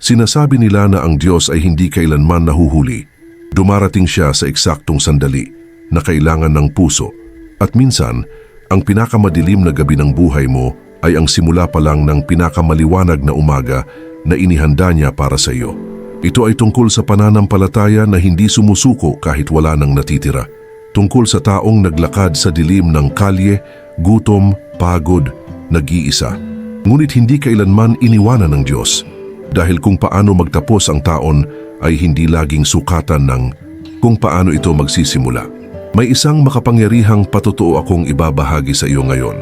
Sinasabi nila na ang Diyos ay hindi kailanman nahuhuli. Dumarating siya sa eksaktong sandali na kailangan ng puso. At minsan, ang pinakamadilim na gabi ng buhay mo ay ang simula pa lang ng pinakamaliwanag na umaga na inihanda niya para sa iyo. Ito ay tungkol sa pananampalataya na hindi sumusuko kahit wala nang natitira. Tungkol sa taong naglakad sa dilim ng kalye, gutom, pagod, nag-iisa. Ngunit hindi kailanman iniwanan ng Diyos. Dahil kung paano magtapos ang taon ay hindi laging sukatan ng kung paano ito magsisimula. May isang makapangyarihang patotoo akong ibabahagi sa iyo ngayon.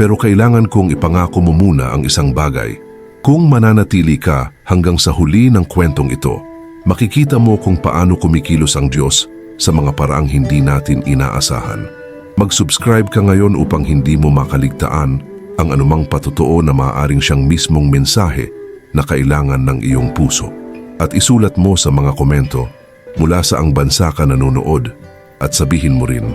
Pero kailangan kong ipangako mo muna ang isang bagay. Kung mananatili ka hanggang sa huli ng kwentong ito, makikita mo kung paano kumikilos ang Diyos sa mga paraang hindi natin inaasahan. Mag-subscribe ka ngayon upang hindi mo makaligtaan ang anumang patotoo na maaaring siyang mismong mensahe na kailangan ng iyong puso. At isulat mo sa mga komento mula saang bansa ka nanonood at sabihin mo rin,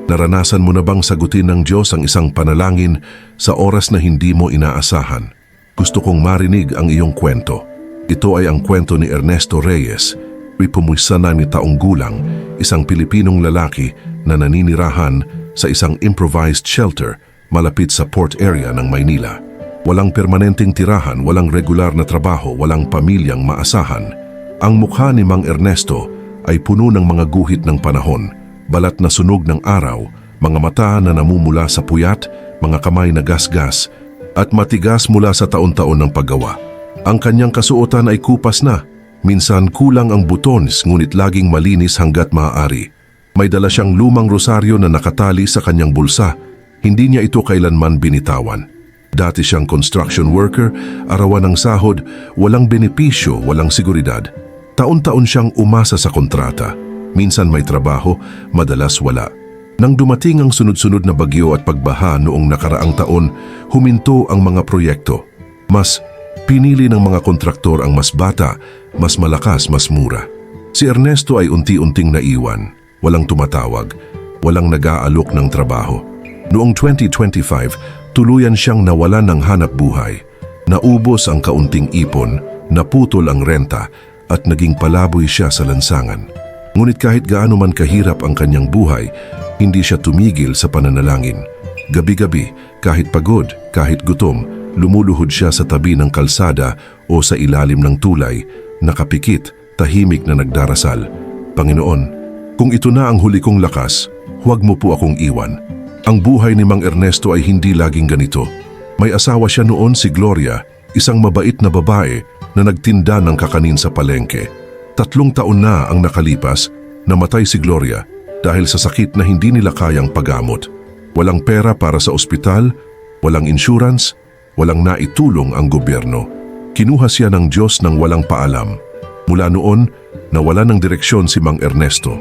naranasan mo na bang sagutin ng Diyos ang isang panalangin sa oras na hindi mo inaasahan? Gusto kong marinig ang iyong kwento. Ito ay ang kwento ni Ernesto Reyes, 76 taong gulang, isang Pilipinong lalaki na naninirahan sa isang improvised shelter malapit sa port area ng Maynila. Walang permanenteng tirahan, walang regular na trabaho, walang pamilyang maasahan. Ang mukha ni Mang Ernesto ay puno ng mga guhit ng panahon, balat na sunog ng araw, mga mata na namumula sa puyat, mga kamay na gasgas, at matigas mula sa taon-taon ng paggawa. Ang kanyang kasuotan ay kupas na, minsan kulang ang butones ngunit laging malinis hanggat maaari. May dala siyang lumang rosaryo na nakatali sa kanyang bulsa, hindi niya ito kailanman binitawan. Dati siyang construction worker, arawan ng sahod, walang benepisyo, walang seguridad. Taon-taon siyang umasa sa kontrata. Minsan may trabaho, madalas wala. Nang dumating ang sunod-sunod na bagyo at pagbaha noong nakaraang taon, huminto ang mga proyekto. Mas pinili ng mga kontraktor ang mas bata, mas malakas, mas mura. Si Ernesto ay unti-unting naiwan. Walang tumatawag, walang nag-aalok ng trabaho. Noong 2025, tuluyan siyang nawalan ng hanap buhay. Naubos ang kaunting ipon, naputol ang renta, at naging palaboy siya sa lansangan. Ngunit kahit gaano man kahirap ang kanyang buhay, hindi siya tumigil sa pananalangin. Gabi-gabi, kahit pagod, kahit gutom, lumuluhod siya sa tabi ng kalsada o sa ilalim ng tulay, nakapikit, tahimik na nagdarasal. Panginoon, kung ito na ang huli kong lakas, huwag mo po akong iwan. Ang buhay ni Mang Ernesto ay hindi laging ganito. May asawa siya noon, si Gloria, isang mabait na babae na nagtinda ng kakanin sa palengke. 3 taon na ang nakalipas, namatay si Gloria dahil sa sakit na hindi nila kayang pagamot. Walang pera para sa ospital, walang insurance, walang naitulong ang gobyerno. Kinuha siya ng Diyos nang walang paalam. Mula noon, nawala ng direksyon si Mang Ernesto.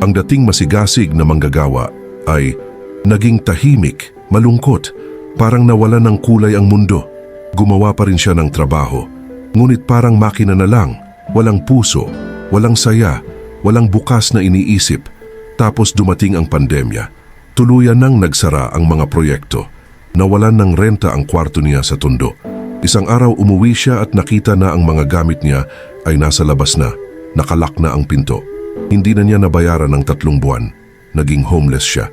Ang dating masigasig na manggagawa ay naging tahimik, malungkot, parang nawalan ng kulay ang mundo. Gumawa pa rin siya ng trabaho, ngunit parang makina na lang, walang puso, walang saya, walang bukas na iniisip. Tapos dumating ang pandemya. Tuluyan nang nagsara ang mga proyekto. Nawalan ng renta ang kwarto niya sa Tondo. Isang araw umuwi siya at nakita na ang mga gamit niya ay nasa labas na, nakalak na ang pinto. Hindi na niya nabayaran ng 3 buwan. Naging homeless siya.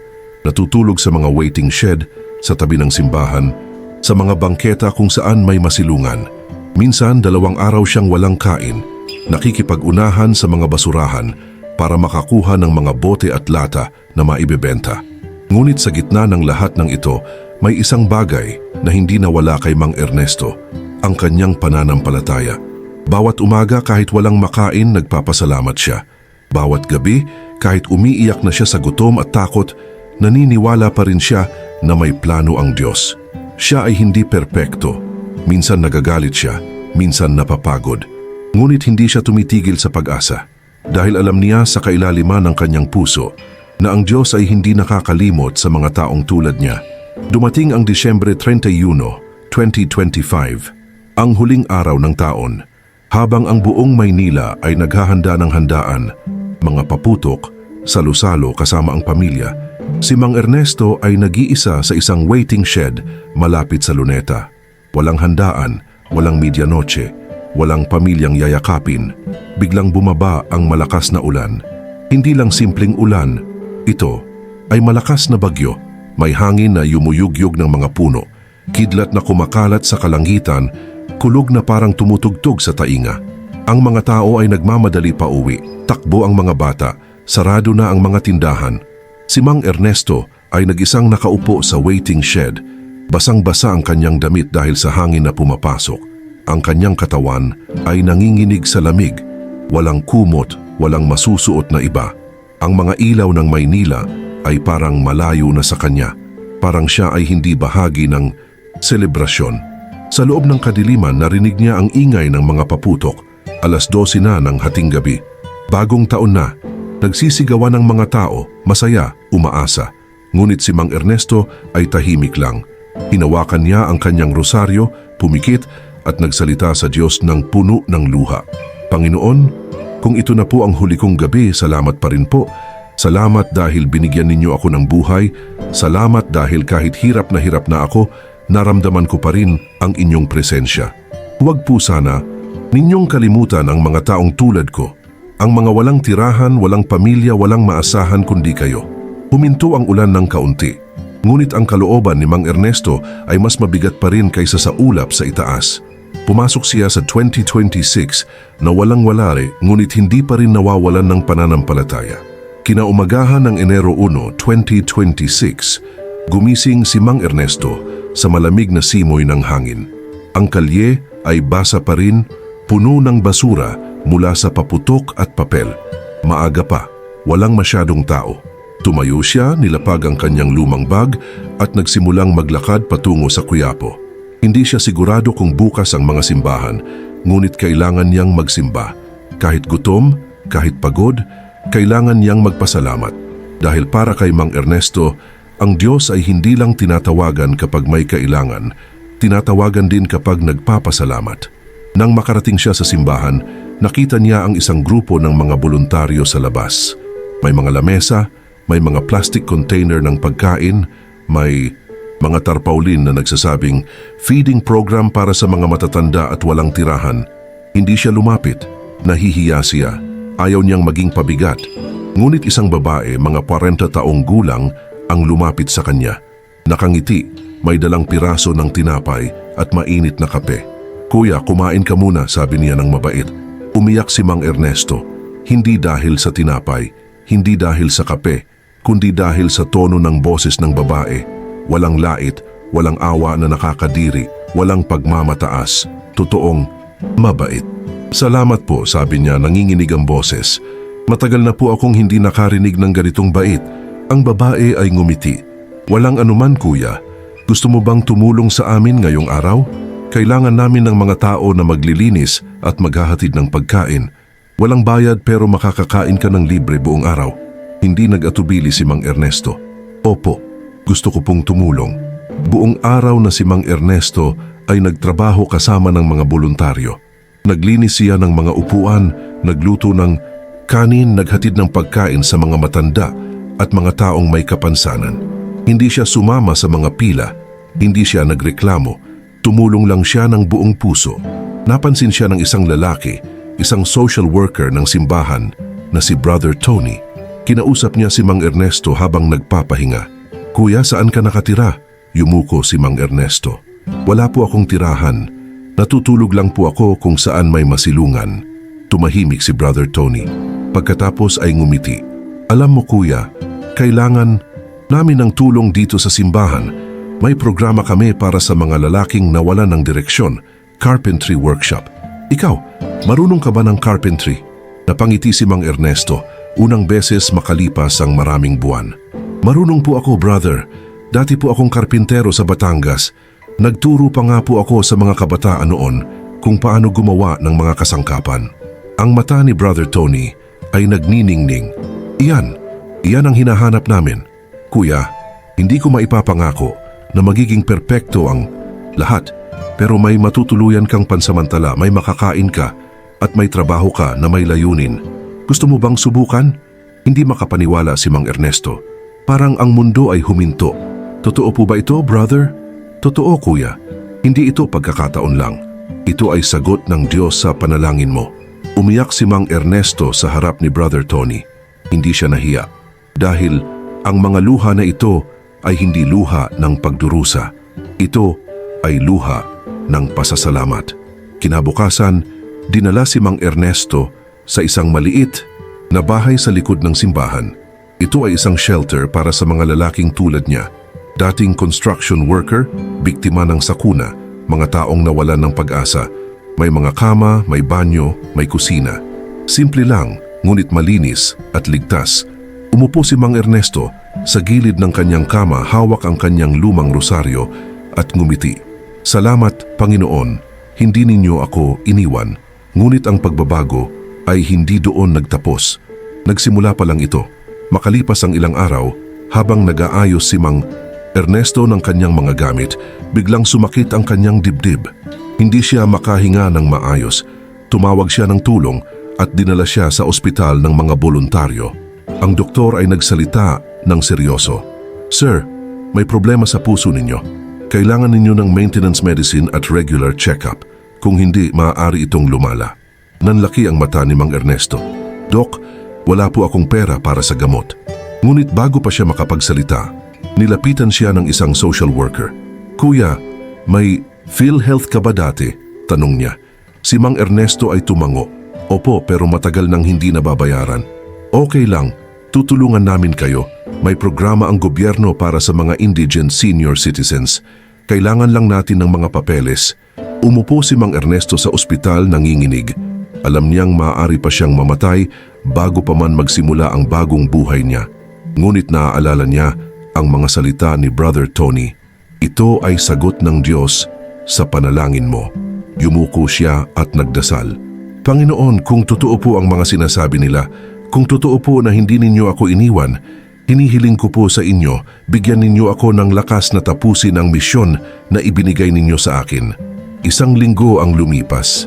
Natutulog sa mga waiting shed, sa tabi ng simbahan, sa mga bangketa kung saan may masilungan. Minsan 2 araw siyang walang kain, nakikipag-unahan sa mga basurahan para makakuha ng mga bote at lata na maibebenta. Ngunit sa gitna ng lahat ng ito, may isang bagay na hindi nawala kay Mang Ernesto, ang kanyang pananampalataya. Bawat umaga kahit walang makain, nagpapasalamat siya. Bawat gabi, kahit umiiyak na siya sa gutom at takot, naniniwala pa rin siya na may plano ang Diyos. Siya ay hindi perpekto. Minsan nagagalit siya, minsan napapagod. Ngunit hindi siya tumitigil sa pag-asa. Dahil alam niya sa kailaliman ng kanyang puso na ang Diyos ay hindi nakakalimot sa mga taong tulad niya. Dumating ang Disyembre 31, 2025, ang huling araw ng taon. Habang ang buong Maynila ay naghahanda ng handaan, mga paputok, salo-salo kasama ang pamilya, si Mang Ernesto ay nag-iisa sa isang waiting shed malapit sa Luneta. Walang handaan, walang medianoche, walang pamilyang yayakapin. Biglang bumaba ang malakas na ulan. Hindi lang simpleng ulan, ito ay malakas na bagyo. May hangin na yumuyugyug ng mga puno, kidlat na kumakalat sa kalangitan, kulog na parang tumutugtog sa tainga. Ang mga tao ay nagmamadali pa uwi, takbo ang mga bata, sarado na ang mga tindahan. Si Mang Ernesto ay nag-isang nakaupo sa waiting shed. Basang-basa ang kanyang damit dahil sa hangin na pumapasok. Ang kanyang katawan ay nanginginig sa lamig. Walang kumot, walang masusuot na iba. Ang mga ilaw ng Maynila ay parang malayo na sa kanya. Parang siya ay hindi bahagi ng selebrasyon. Sa loob ng kadiliman, narinig niya ang ingay ng mga paputok. 12:00 na ng hating gabi. Bagong taon na. Nagsisigawan ng mga tao, masaya, umaasa. Ngunit si Mang Ernesto ay tahimik lang. Hinawakan niya ang kanyang rosaryo, pumikit at nagsalita sa Diyos ng puno ng luha. Panginoon, kung ito na po ang huli kong gabi, salamat pa rin po. Salamat dahil binigyan ninyo ako ng buhay. Salamat dahil kahit hirap na ako, naramdaman ko pa rin ang inyong presensya. Huwag po sana ninyong kalimutan ang mga taong tulad ko. Ang mga walang tirahan, walang pamilya, walang maasahan kundi kayo. Huminto ang ulan ng kaunti. Ngunit ang kalooban ni Mang Ernesto ay mas mabigat pa rin kaysa sa ulap sa itaas. Pumasok siya sa 2026 na walang-wala ngunit hindi pa rin nawawalan ng pananampalataya. Kinaumagahan ng Enero 1, 2026, gumising si Mang Ernesto sa malamig na simoy ng hangin. Ang kalye ay basa pa rin, puno ng basura mula sa paputok at papel. Maaga pa, walang masyadong tao. Tumayo siya, nilapag ang kanyang lumang bag at nagsimulang maglakad patungo sa Quiapo. Hindi siya sigurado kung bukas ang mga simbahan, ngunit kailangan niyang magsimba. Kahit gutom, kahit pagod, kailangan niyang magpasalamat. Dahil para kay Mang Ernesto, ang Diyos ay hindi lang tinatawagan kapag may kailangan, tinatawagan din kapag nagpapasalamat. Nang makarating siya sa simbahan, nakita niya ang isang grupo ng mga voluntaryo sa labas. May mga lamesa, may mga plastic container ng pagkain, may mga tarpaulin na nagsasabing feeding program para sa mga matatanda at walang tirahan. Hindi siya lumapit, nahihiya siya, ayaw niyang maging pabigat. Ngunit isang babae, mga 40 taong gulang, ang lumapit sa kanya. Nakangiti, may dalang piraso ng tinapay at mainit na kape. "Kuya, kumain ka muna," sabi niya ng mabait. Umiyak si Mang Ernesto, hindi dahil sa tinapay, hindi dahil sa kape, kundi dahil sa tono ng boses ng babae. Walang lait, walang awa na nakakadiri, walang pagmamataas, totoong mabait. "Salamat po," sabi niya, nanginginig ang boses. "Matagal na po akong hindi nakarinig ng ganitong bait." Ang babae ay ngumiti. "Walang anuman, kuya. Gusto mo bang tumulong sa amin ngayong araw? Kailangan namin ng mga tao na maglilinis at maghahatid ng pagkain. Walang bayad pero makakakain ka ng libre buong araw." Hindi nag-atubili si Mang Ernesto. "Opo, gusto ko pong tumulong." Buong araw na si Mang Ernesto ay nagtrabaho kasama ng mga voluntaryo. Naglinis siya ng mga upuan, nagluto ng kanin, naghatid ng pagkain sa mga matanda at mga taong may kapansanan. Hindi siya sumama sa mga pila, hindi siya nagreklamo, tumulong lang siya ng buong puso. Napansin siya ng isang lalaki, isang social worker ng simbahan na si Brother Tony. Kinausap niya si Mang Ernesto habang nagpapahinga. "Kuya, saan ka nakatira?" Yumuko si Mang Ernesto. "Wala po akong tirahan. Natutulog lang po ako kung saan may masilungan." Tumahimik si Brother Tony. Pagkatapos ay ngumiti. "Alam mo kuya, kailangan namin ng tulong dito sa simbahan. May programa kami para sa mga lalaking nawalan ng direksyon, carpentry workshop. Ikaw, marunong ka ba ng carpentry?" Napangiti si Mang Ernesto. Unang beses makalipas ang maraming buwan. "Marunong po ako, brother. Dati po akong karpintero sa Batangas. Nagturo pa nga po ako sa mga kabataan noon kung paano gumawa ng mga kasangkapan." Ang mata ni Brother Tony ay nagniningning. Iyan ang hinahanap namin. "Kuya, hindi ko maipapangako na magiging perpekto ang lahat, pero may matutuluyan kang pansamantala, may makakain ka at may trabaho ka na may layunin. Gusto mo bang subukan?" Hindi makapaniwala si Mang Ernesto. Parang ang mundo ay huminto. "Totoo po ba ito, brother?" "Totoo, kuya. Hindi ito pagkakataon lang. Ito ay sagot ng Diyos sa panalangin mo. Umiyak si Mang Ernesto sa harap ni Brother Tony. Hindi siya nahiya dahil ang mga luha na ito ay hindi luha ng pagdurusa. Ito ay luha ng pasasalamat. Kinabukasan, dinala si Mang Ernesto sa isang maliit na bahay sa likod ng simbahan. Ito ay isang shelter para sa mga lalaking tulad niya. Dating construction worker, biktima ng sakuna, mga taong nawalan ng pag-asa. May mga kama, may banyo, may kusina. Simple lang, ngunit malinis at ligtas. Umupo si Mang Ernesto sa gilid ng kanyang kama, hawak ang kanyang lumang rosaryo at ngumiti. Salamat, Panginoon, hindi ninyo ako iniwan. Ngunit ang pagbabago ay hindi doon nagtapos. Nagsimula pa lang ito. Makalipas ang ilang araw, habang nag-aayos si Mang Ernesto ng kanyang mga gamit, biglang sumakit ang kanyang dibdib. Hindi siya makahinga ng maayos. Tumawag siya ng tulong at dinala siya sa ospital ng mga voluntaryo. Ang doktor ay nagsalita ng seryoso. Sir, may problema sa puso ninyo. Kailangan ninyo ng maintenance medicine at regular check-up. Kung hindi, maaari itong lumala. Nanlaki ang mata ni Mang Ernesto. Dok, wala po akong pera para sa gamot. Ngunit bago pa siya makapagsalita, nilapitan siya ng isang social worker. Kuya, may PhilHealth ka ba dati? Tanong niya. Si Mang Ernesto ay tumango. Opo, pero matagal nang hindi nababayaran. Okay lang, tutulungan namin kayo. May programa ang gobyerno para sa mga indigent senior citizens. Kailangan lang natin ng mga papeles. Umupo si Mang Ernesto sa ospital nanginginig. Alam niyang maaari pa siyang mamatay bago pa man magsimula ang bagong buhay niya. Ngunit naaalala niya ang mga salita ni Brother Tony. Ito ay sagot ng Diyos sa panalangin mo. Yumuko siya at nagdasal. Panginoon, kung totoo po ang mga sinasabi nila, kung totoo po na hindi ninyo ako iniwan, hinihiling ko po sa inyo, bigyan ninyo ako ng lakas na tapusin ang misyon na ibinigay ninyo sa akin. Isang linggo ang lumipas.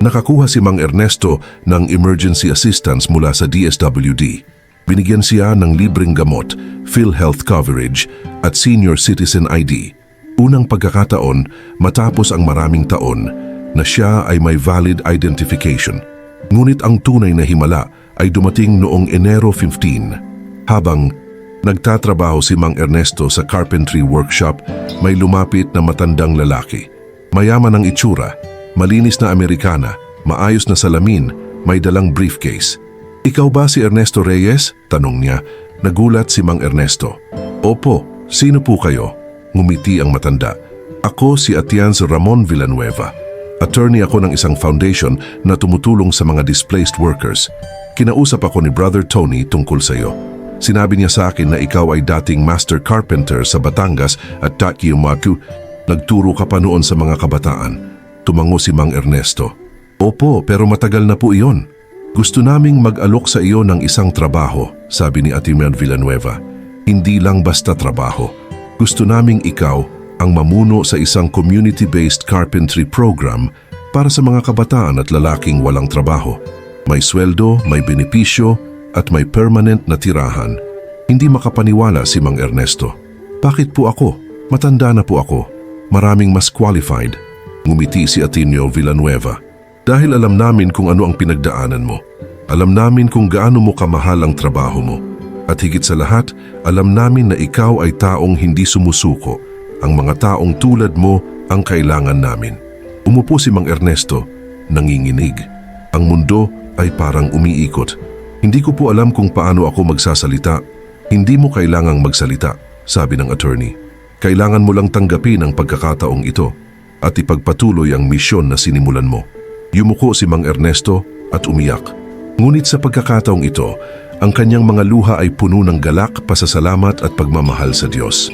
Nakakuha si Mang Ernesto ng emergency assistance mula sa DSWD. Binigyan siya ng libreng gamot, PhilHealth coverage at senior citizen ID. Unang pagkakataon matapos ang maraming taon na siya ay may valid identification. Ngunit ang tunay na himala ay dumating noong Enero 15. Habang nagtatrabaho si Mang Ernesto sa carpentry workshop, may lumapit na matandang lalaki. Mayaman ang itsura, malinis na Amerikana, maayos na salamin, may dalang briefcase. Ikaw ba si Ernesto Reyes? Tanong niya. Nagulat si Mang Ernesto. Opo, sino po kayo? Ngumiti ang matanda. Ako si Atienzo Ramon Villanueva. Attorney ako ng isang foundation na tumutulong sa mga displaced workers. Kinausap ako ni Brother Tony tungkol sa iyo. Sinabi niya sa akin na ikaw ay dating master carpenter sa Batangas at Taquiamatu. Nagturo ka pa noon sa mga kabataan. Tumango si Mang Ernesto. Opo, pero matagal na po iyon. Gusto naming mag-alok sa iyo ng isang trabaho, sabi ni Atienzo Villanueva. Hindi lang basta trabaho. Gusto naming ikaw ang mamuno sa isang community-based carpentry program para sa mga kabataan at lalaking walang trabaho. May sweldo, may benepisyo, at may permanent na tirahan. Hindi makapaniwala si Mang Ernesto. Bakit po ako? Matanda na po ako. Maraming mas qualified. Ngumiti si Atienzo Villanueva. Dahil alam namin kung ano ang pinagdaanan mo. Alam namin kung gaano mo kamahal ang trabaho mo. At higit sa lahat, alam namin na ikaw ay taong hindi sumusuko. Ang mga taong tulad mo ang kailangan namin. Umupo si Mang Ernesto, nanginginig. Ang mundo ay parang umiikot. Hindi ko po alam kung paano ako magsasalita. Hindi mo kailangang magsalita, sabi ng attorney. Kailangan mo lang tanggapin ang pagkakataong ito at ipagpatuloy ang misyon na sinimulan mo. Yumuko si Mang Ernesto at umiyak. Ngunit sa pagkakataong ito, ang kanyang mga luha ay puno ng galak, pasasalamat at pagmamahal sa Diyos.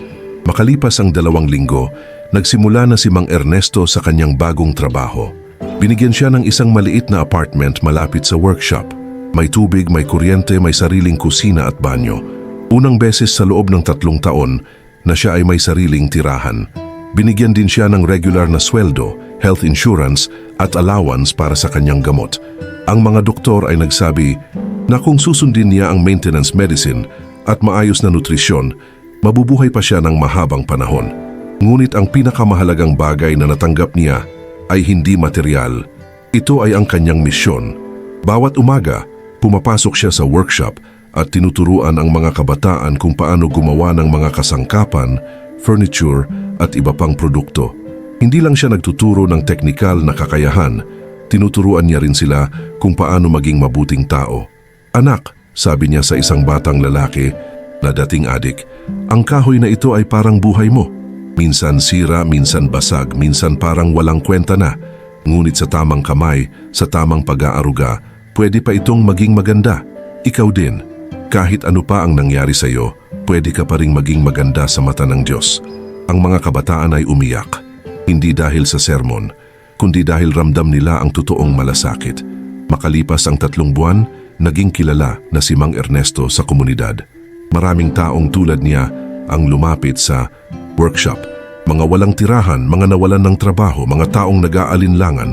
Makalipas ang 2 linggo, nagsimula na si Mang Ernesto sa kanyang bagong trabaho. Binigyan siya ng isang maliit na apartment malapit sa workshop. May tubig, may kuryente, may sariling kusina at banyo. Unang beses sa loob ng 3 taon na siya ay may sariling tirahan. Binigyan din siya ng regular na sweldo, health insurance at allowance para sa kanyang gamot. Ang mga doktor ay nagsabi na kung susundin niya ang maintenance medicine at maayos na nutrisyon, mabubuhay pa siya ng mahabang panahon. Ngunit ang pinakamahalagang bagay na natanggap niya ay hindi material. Ito ay ang kanyang misyon. Bawat umaga, pumapasok siya sa workshop at tinuturuan ang mga kabataan kung paano gumawa ng mga kasangkapan, furniture at iba pang produkto. Hindi lang siya nagtuturo ng teknikal na kakayahan, tinuturuan niya rin sila kung paano maging mabuting tao. Anak, sabi niya sa isang batang lalaki na dating adik, ang kahoy na ito ay parang buhay mo. Minsan sira, minsan basag, minsan parang walang kwenta na. Ngunit sa tamang kamay, sa tamang pag-aaruga, pwede pa itong maging maganda. Ikaw din, kahit ano pa ang nangyari sa iyo, pwede ka pa ring maging maganda sa mata ng Diyos. Ang mga kabataan ay umiyak, hindi dahil sa sermon, kundi dahil ramdam nila ang totoong malasakit. Makalipas ang 3 buwan, naging kilala na si Mang Ernesto sa komunidad. Maraming taong tulad niya ang lumapit sa workshop. Mga walang tirahan, mga nawalan ng trabaho, mga taong nag-aalinlangan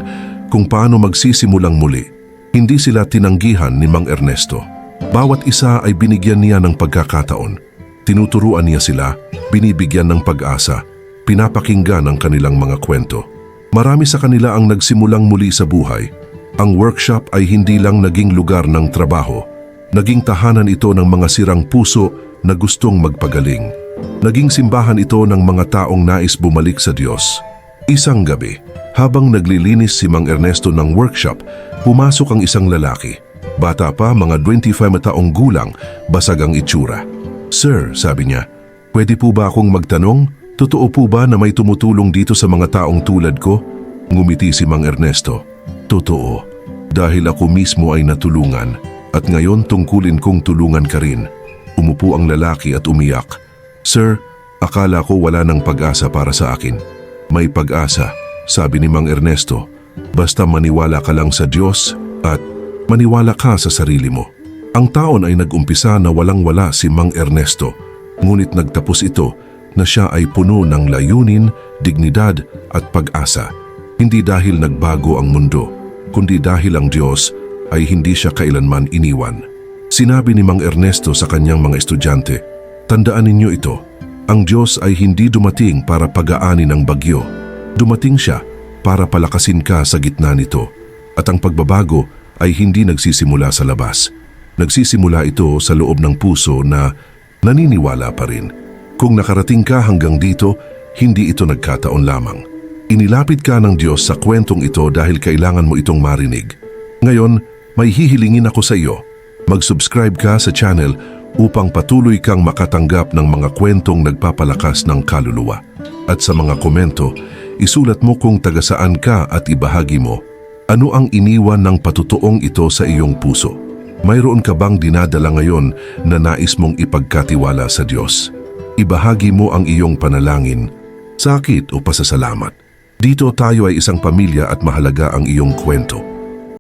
kung paano magsisimulang muli. Hindi sila tinanggihan ni Mang Ernesto. Bawat isa ay binigyan niya ng pagkakataon. Tinuturuan niya sila, binibigyan ng pag-asa, pinapakinggan ang kanilang mga kwento. Marami sa kanila ang nagsimulang muli sa buhay. Ang workshop ay hindi lang naging lugar ng trabaho. Naging tahanan ito ng mga sirang puso na gustong magpagaling. Naging simbahan ito ng mga taong nais bumalik sa Diyos. Isang gabi, habang naglilinis si Mang Ernesto ng workshop, pumasok ang isang lalaki. Bata pa, mga 25 taong gulang, basag ang itsura. Sir, sabi niya, pwede po ba akong magtanong? Totoo po ba na may tumutulong dito sa mga taong tulad ko? Ngumiti si Mang Ernesto. Totoo, dahil ako mismo ay natulungan at ngayon tungkulin kong tulungan ka rin. Umupo ang lalaki at umiyak. Sir, akala ko wala ng pag-asa para sa akin. May pag-asa, sabi ni Mang Ernesto. Basta maniwala ka lang sa Diyos at maniwala ka sa sarili mo. Ang taon ay nag-umpisa na walang-wala si Mang Ernesto, ngunit nagtapos ito na siya ay puno ng layunin, dignidad at pag-asa. Hindi dahil nagbago ang mundo, kundi dahil ang Diyos ay hindi siya kailanman iniwan. Sinabi ni Mang Ernesto sa kanyang mga estudyante, tandaan ninyo ito, ang Diyos ay hindi dumating para pagaanin ang bagyo. Dumating siya para palakasin ka sa gitna nito. At ang pagbabago ay hindi nagsisimula sa labas. Nagsisimula ito sa loob ng puso na naniniwala pa rin. Kung nakarating ka hanggang dito, hindi ito nagkataon lamang. Inilapit ka ng Diyos sa kwentong ito dahil kailangan mo itong marinig. Ngayon, may hihilingin ako sa iyo. Mag-subscribe ka sa channel upang patuloy kang makatanggap ng mga kwentong nagpapalakas ng kaluluwa. At sa mga komento, isulat mo kung taga saan ka at ibahagi mo ano ang iniwan ng patutuong ito sa iyong puso. Mayroon ka bang dinadala ngayon na nais mong ipagkatiwala sa Diyos? Ibahagi mo ang iyong panalangin, sakit o pasasalamat. Dito tayo ay isang pamilya at mahalaga ang iyong kwento.